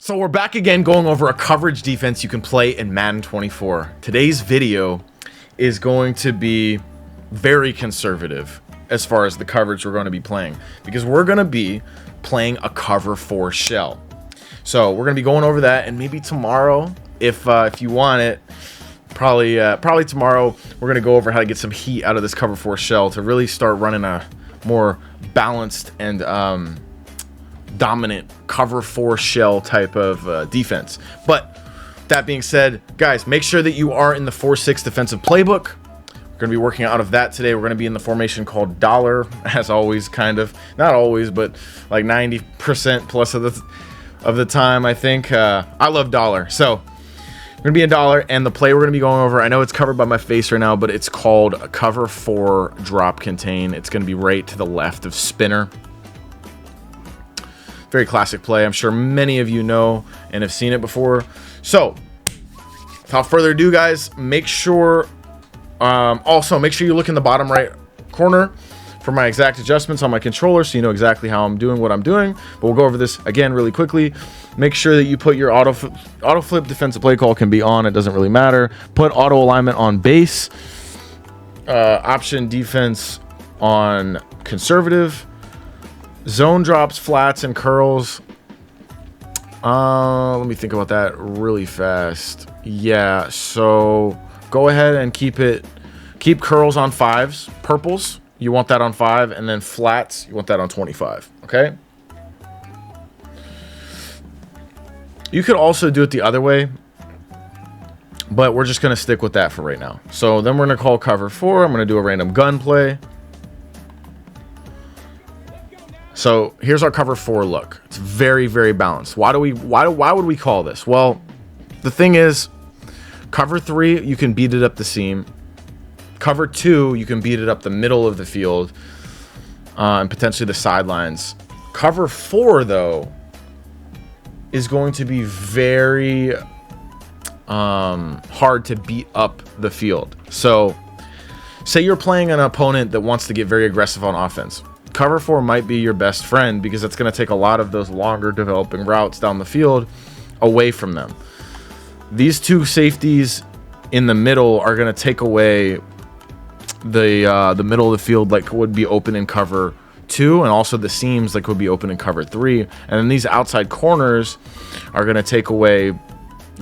So we're back again going over a coverage defense you can play in Madden 24. Today's video is going to be very conservative as far as the coverage we're going to be playing, because we're going to be playing a cover 4 shell. So we're going to be going over that, and maybe tomorrow, if you want it, probably tomorrow, we're going to go over how to get some heat out of this cover 4 shell to really start running a more balanced and dominant cover 4 shell type of defense. But that being said, guys, make sure that you are in the 4-6 defensive playbook. We're going to be working out of that today. We're going to be in the formation called dollar, as always, kind of. Not always, but like 90% plus of the time, I think. I love dollar. So we're going to be in dollar, and the play we're going to be going over, I know it's covered by my face right now, but it's called a cover 4 drop contain. It's going to be right to the left of spinner. Very classic play. I'm sure many of you know and have seen it before. So without further ado, guys, make sure also make sure you look in the bottom right corner for my exact adjustments on my controller, so you know exactly how I'm doing what I'm doing. But we'll go over this again really quickly. Make sure that you put your auto flip defensive play call can be on. It doesn't really matter. Put auto alignment on base. Option defense on conservative. Zone drops, flats, and curls. Let me think about that really fast. Yeah, so go ahead and keep curls on 5s. Purples, you want that on 5, and then flats, you want that on 25. Okay. You could also do it the other way, but we're just gonna stick with that for right now. So then we're gonna call cover 4. I'm gonna do a random gun play. So here's our cover 4 look. It's very, very balanced. Why would we call this? Well, the thing is, cover 3, you can beat it up the seam. Cover 2, you can beat it up the middle of the field, and potentially the sidelines. Cover 4, though, is going to be very hard to beat up the field. So say you're playing an opponent that wants to get very aggressive on offense. Cover 4 might be your best friend, because it's going to take a lot of those longer developing routes down the field away from them. These two safeties in the middle are going to take away the middle of the field, like would be open in cover 2, and also the seams like would be open in cover 3. And then these outside corners are going to take away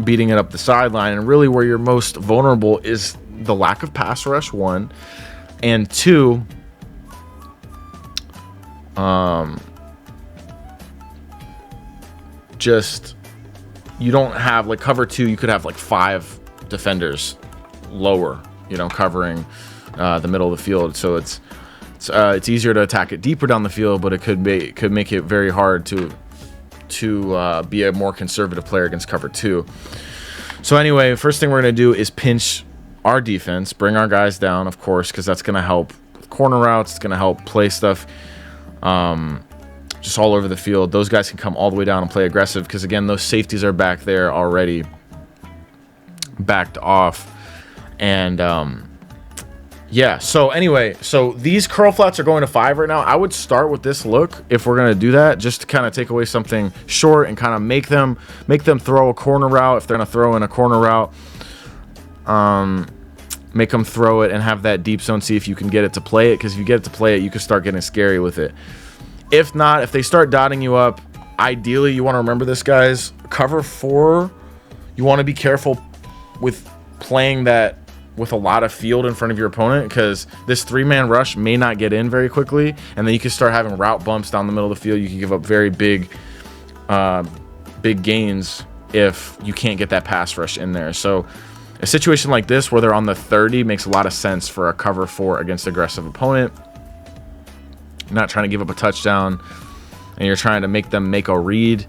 beating it up the sideline. And really where you're most vulnerable is the lack of pass rush, 1, and 2, just you don't have, like, cover 2, you could have like 5 defenders lower, you know, covering the middle of the field. So it's easier to attack it deeper down the field, but it could make it very hard to be a more conservative player against cover 2. So anyway, first thing we're going to do is pinch our defense, bring our guys down, of course, because that's going to help with corner routes. It's going to help play stuff just all over the field. Those guys can come all the way down and play aggressive, because again, those safeties are back there already backed off. And yeah, so anyway, so these curl flats are going to 5 right now. I would start with this look if we're going to do that, just to kind of take away something short and kind of make them throw a corner route. If they're going to throw in a corner route, make them throw it and have that deep zone, see if you can get it to play it, because if you get it to play it, you can start getting scary with it. If not, if they start dotting you up, ideally you want to remember this, guys. Cover 4, you want to be careful with playing that with a lot of field in front of your opponent, because this 3-man rush may not get in very quickly, and then you can start having route bumps down the middle of the field. You can give up very big gains if you can't get that pass rush in there. So a situation like this where they're on the 30 makes a lot of sense for a cover 4 against aggressive opponent. You're not trying to give up a touchdown, and you're trying to make them make a read,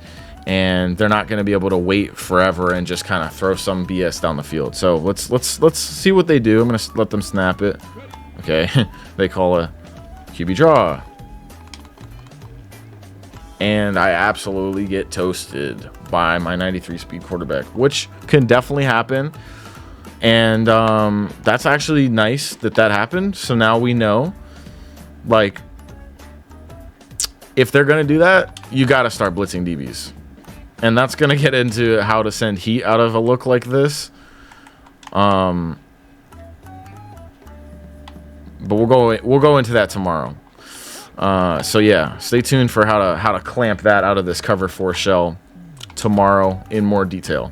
and they're not going to be able to wait forever and just kind of throw some BS down the field. So let's see what they do. I'm going to let them snap it. Okay, they call a QB draw, and I absolutely get toasted by my 93 speed quarterback, which can definitely happen. And that's actually nice that happened. So now we know, like, if they're going to do that, you got to start blitzing DBs. And that's going to get into how to send heat out of a look like this. But we'll go into that tomorrow. So yeah, stay tuned for how to clamp that out of this cover 4 shell tomorrow in more detail.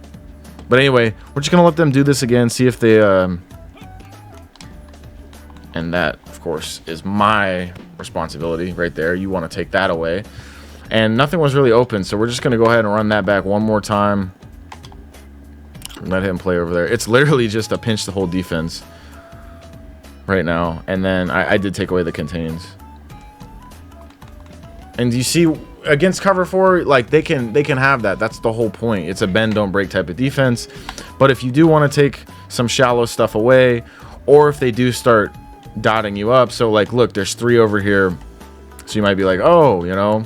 But anyway, we're just gonna let them do this again, see if they and that of course is my responsibility right there. You want to take that away, and nothing was really open, so we're just gonna go ahead and run that back one more time. Let him play over there. It's literally just a pinch the whole defense right now, and then I did take away the contains. And you see, against cover 4, like they can have that. That's the whole point. It's a bend don't break type of defense. But if you do want to take some shallow stuff away, or if they do start dotting you up, so like look, there's 3 over here, so you might be like, oh, you know,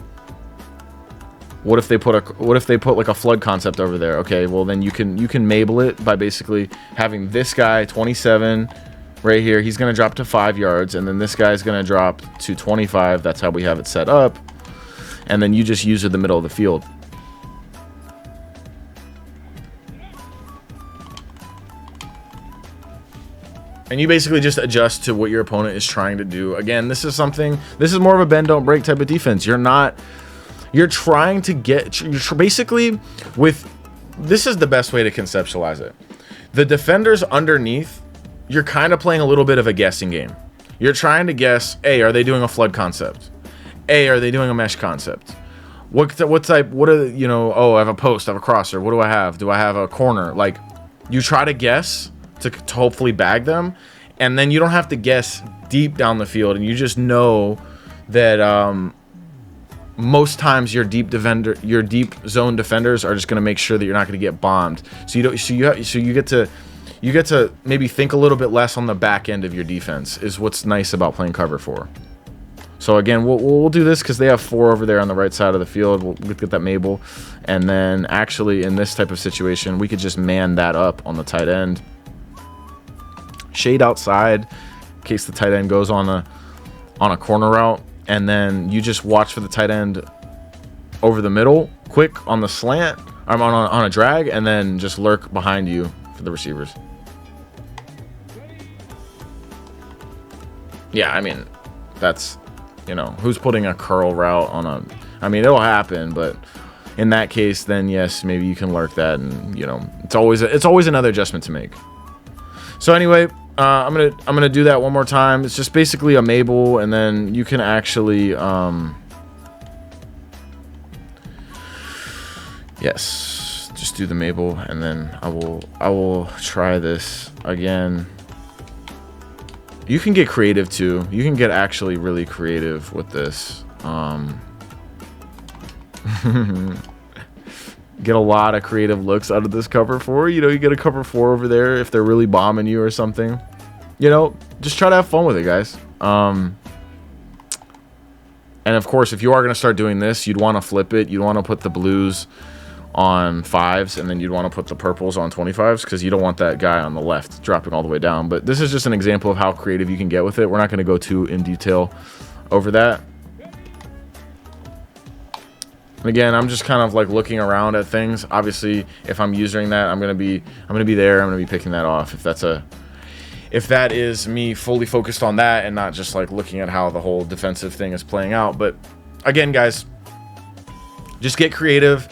what if they put like a flood concept over there? Okay, well then you can Mabel it by basically having this guy 27 right here. He's gonna drop to 5 yards, and then this guy's gonna drop to 25. That's how we have it set up. And then you just use it in the middle of the field. And you basically just adjust to what your opponent is trying to do. Again, this is more of a bend don't break type of defense. You're trying to get, basically with, this is the best way to conceptualize it. The defenders underneath, you're kind of playing a little bit of a guessing game. You're trying to guess, A, are they doing a flood concept? A, are they doing a mesh concept? What type, what are, you know, oh, I have a post, I have a crosser. What do I have? Do I have a corner? Like, you try to guess to hopefully bag them, and then you don't have to guess deep down the field, and you just know that most times your deep zone defenders are just going to make sure that you're not going to get bombed. So you get to maybe think a little bit less on the back end of your defense is what's nice about playing cover 4. So again, we'll do this because they have 4 over there on the right side of the field. We'll get that Mabel, and then actually in this type of situation, we could just man that up on the tight end. Shade outside in case the tight end goes on a corner route, and then you just watch for the tight end over the middle, quick on the slant, on a drag, and then just lurk behind you for the receivers. Yeah, I mean, that's, you know, who's putting a curl route on a, I mean, it'll happen, but in that case, then yes, maybe you can lurk that, and you know, it's always another adjustment to make. So anyway, I'm gonna do that one more time. It's just basically a Mabel, and then you can actually yes, just do the Mabel, and then I will try this again. You can get creative too. You can get actually really creative with this. Get a lot of creative looks out of this cover 4. You know, you get a cover 4 over there if they're really bombing you or something. You know, just try to have fun with it, guys. And of course, if you are going to start doing this, you'd want to flip it. You'd want to put the blues on 5s, and then you'd want to put the purples on 25s, because you don't want that guy on the left dropping all the way down. But this is just an example of how creative you can get with it. We're not going to go too in detail over that. Again, I'm just kind of like looking around at things. Obviously, if I'm using that, I'm gonna be there. I'm gonna be picking that off. If that is me fully focused on that and not just like looking at how the whole defensive thing is playing out. But again, guys, just get creative.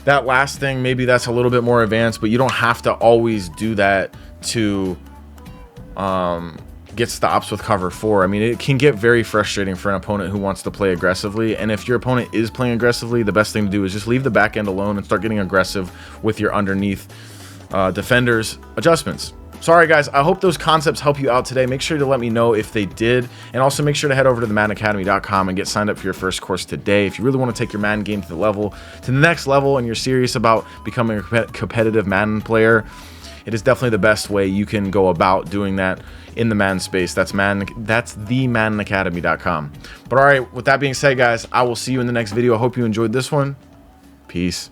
That last thing, maybe that's a little bit more advanced, but you don't have to always do that to get stops with cover 4. I mean, it can get very frustrating for an opponent who wants to play aggressively, and if your opponent is playing aggressively, the best thing to do is just leave the back end alone and start getting aggressive with your underneath defenders adjustments. Sorry guys, I hope those concepts help you out today. Make sure to let me know if they did, and also make sure to head over to the MaddenAcademy.com and get signed up for your first course today. If you really want to take your Madden game to the next level, and you're serious about becoming a competitive Madden player, it is definitely the best way you can go about doing that in the Madden space. That's the MaddenAcademy.com. But all right, with that being said, guys, I will see you in the next video. I hope you enjoyed this one. Peace.